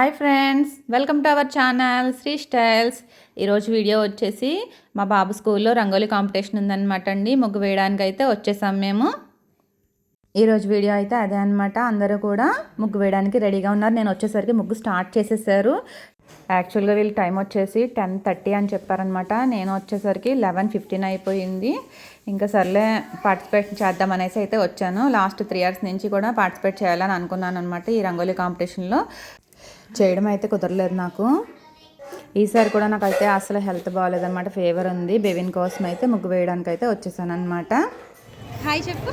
Hi friends, welcome to our channel Sri styles. ఈరోజు video వచ్చేసి మా బాబు స్కూల్లో రంగోలీ కాంపిటీషన్ ఉందన్నమాట అండి. ముగ్గు వేయడానికి అయితే వచ్చేసాం మేము. ఈరోజు వీడియో అయితే అదే అనమాట. అందరూ కూడా ముగ్గు వేయడానికి రెడీగా ఉన్నారు. నేను వచ్చేసరికి ముగ్గు స్టార్ట్ చేసేసారు. యాక్చువల్గా వీళ్ళు టైం వచ్చేసి 10:30 అని చెప్పారనమాట. నేను వచ్చేసరికి 11:15 అయిపోయింది. ఇంకా సర్లే పార్టిసిపేట్ చేద్దామనేసి అయితే వచ్చాను. లాస్ట్ 3 years నుంచి కూడా పార్టిసిపేట్ చేయాలని అనుకున్నాను అనమాట. ఈ రంగోలీ కాంపిటీషన్లో చేయడం అయితే కుదరలేదు నాకు. ఈసారి కూడా నాకైతే అసలు హెల్త్ బాగాలేదన్నమాట. ఫీవర్ ఉంది. బేబీన్ కోసం అయితే ముగ్గు వేయడానికి అయితే వచ్చేసాను అనమాట. హాయ్ చెప్పు,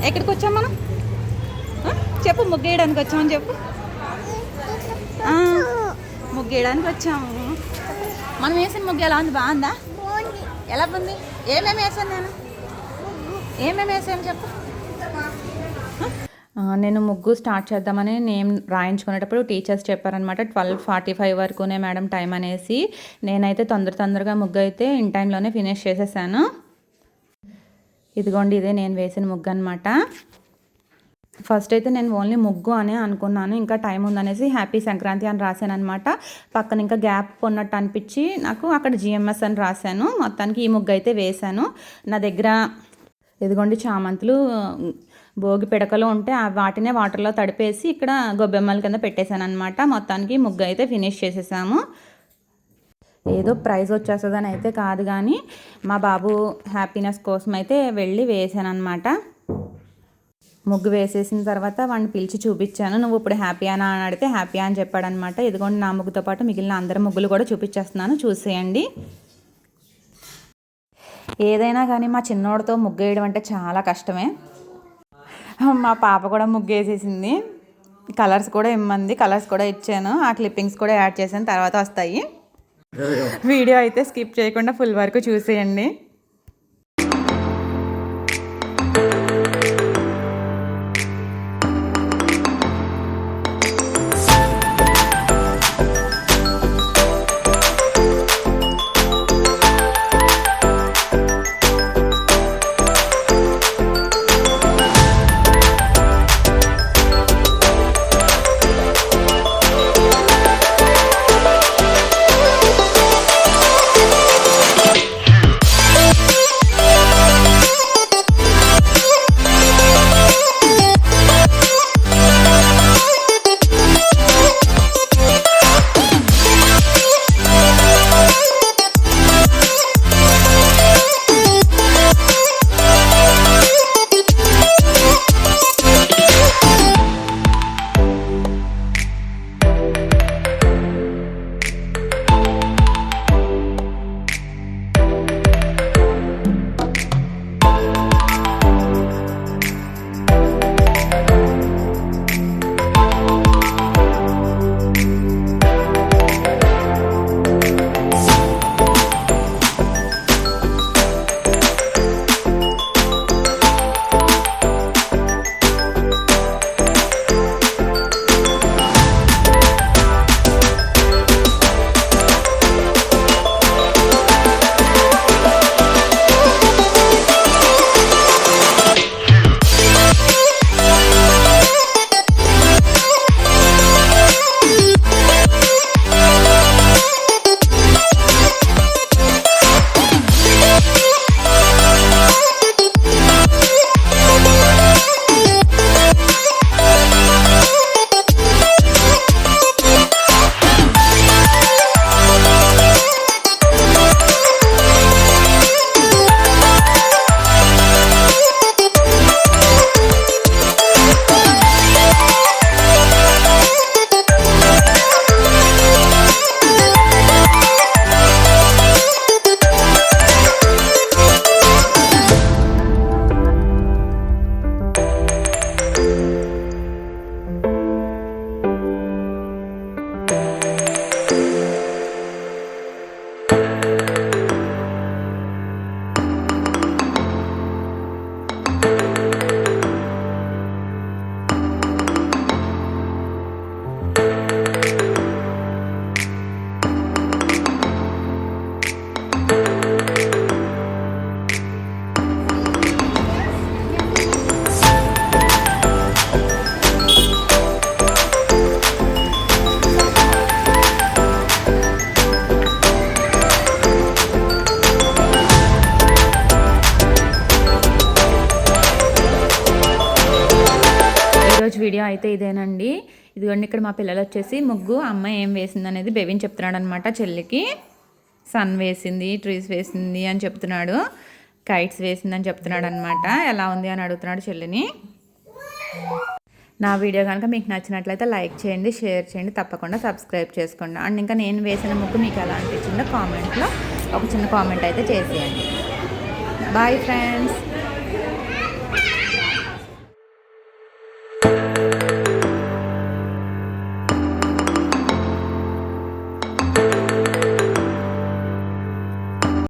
ఎక్కడికి వచ్చాం మనం? చెప్పు, ముగ్గు వేయడానికి వచ్చామని చెప్పు. ముగ్గు వేయడానికి వచ్చాము. మనం వేసిన ముగ్గు ఎలా ఉంది? బాగుందా? ఎలా ఉంది? ఏమేమి వేసాను నేను? ఏమేమి వేసాను చెప్పు. నేను ముగ్గు స్టార్ట్ చేద్దామని నేమ్ రాయించుకునేటప్పుడు టీచర్స్ చెప్పారనమాట 12:45 వరకునే మేడం టైం అనేసి. నేనైతే తొందరగా ముగ్గు అయితే ఇన్ టైంలోనే ఫినిష్ చేసేసాను. ఇదిగోండి, ఇదే నేను వేసిన ముగ్గు అనమాట. ఫస్ట్ అయితే నేను ఓన్లీ ముగ్గు అని అనుకున్నాను. ఇంకా టైం ఉందనేసి హ్యాపీ సంక్రాంతి అని రాశాను అనమాట. పక్కన ఇంకా గ్యాప్ ఉన్నట్టు అనిపించి నాకు అక్కడ GMS అని రాశాను. మొత్తానికి ఈ ముగ్గు అయితే వేశాను. నా దగ్గర ఇదిగోండి చామంతులు భోగి పిడకలు ఉంటే వాటినే వాటర్లో తడిపేసి ఇక్కడ గొబ్బెమ్మల కింద పెట్టేశాను అనమాట. మొత్తానికి ముగ్గు అయితే ఫినిష్ చేసేసాము. ఏదో ప్రైజ్ వచ్చేస్తుందని అయితే కాదు, కానీ మా బాబు హ్యాపీనెస్ కోసం అయితే వెళ్ళి వేసాను అనమాట. ముగ్గు వేసేసిన తర్వాత వాడిని పిలిచి చూపించాను. నువ్వు ఇప్పుడు హ్యాపీ అని అడిగితే హ్యాపీ అని చెప్పాడనమాట. ఇదిగోండి, నా ముగ్గుతో పాటు మిగిలిన అందరి ముగ్గులు కూడా చూపించేస్తున్నాను, చూసేయండి. ఏదైనా కానీ మా చిన్నోడితో ముగ్గు వేయడం అంటే చాలా కష్టమే. మా పాప కూడా ముగ్గు వేసేసింది. కలర్స్ కూడా ఇమ్మంది, కలర్స్ కూడా ఇచ్చాను. ఆ క్లిప్పింగ్స్ కూడా యాడ్ చేశాను, తర్వాత వస్తాయి. వీడియో అయితే స్కిప్ చేయకుండా ఫుల్ వరకు చూసేయండి. వీడియో అయితే ఇదేనండి. ఇదిగోండి ఇక్కడ మా పిల్లలు వచ్చేసి ముగ్గు అమ్మాయి ఏం వేసింది అనేది బెవిన్ చెప్తున్నాడు అనమాట. చెల్లికి సన్ వేసింది, ట్రీస్ వేసింది అని చెప్తున్నాడు, కైట్స్ వేసిందని చెప్తున్నాడు అనమాట. ఎలా ఉంది అని అడుగుతున్నాడు చెల్లిని. నా వీడియో కనుక మీకు నచ్చినట్లయితే లైక్ చేయండి, షేర్ చేయండి, తప్పకుండా సబ్స్క్రైబ్ చేసుకోండి. అండ్ ఇంకా నేను వేసిన ముగ్గు మీకు ఎలా అనిపించిందో కామెంట్లో ఒక చిన్న కామెంట్ అయితే చేసేయండి. Bye friends.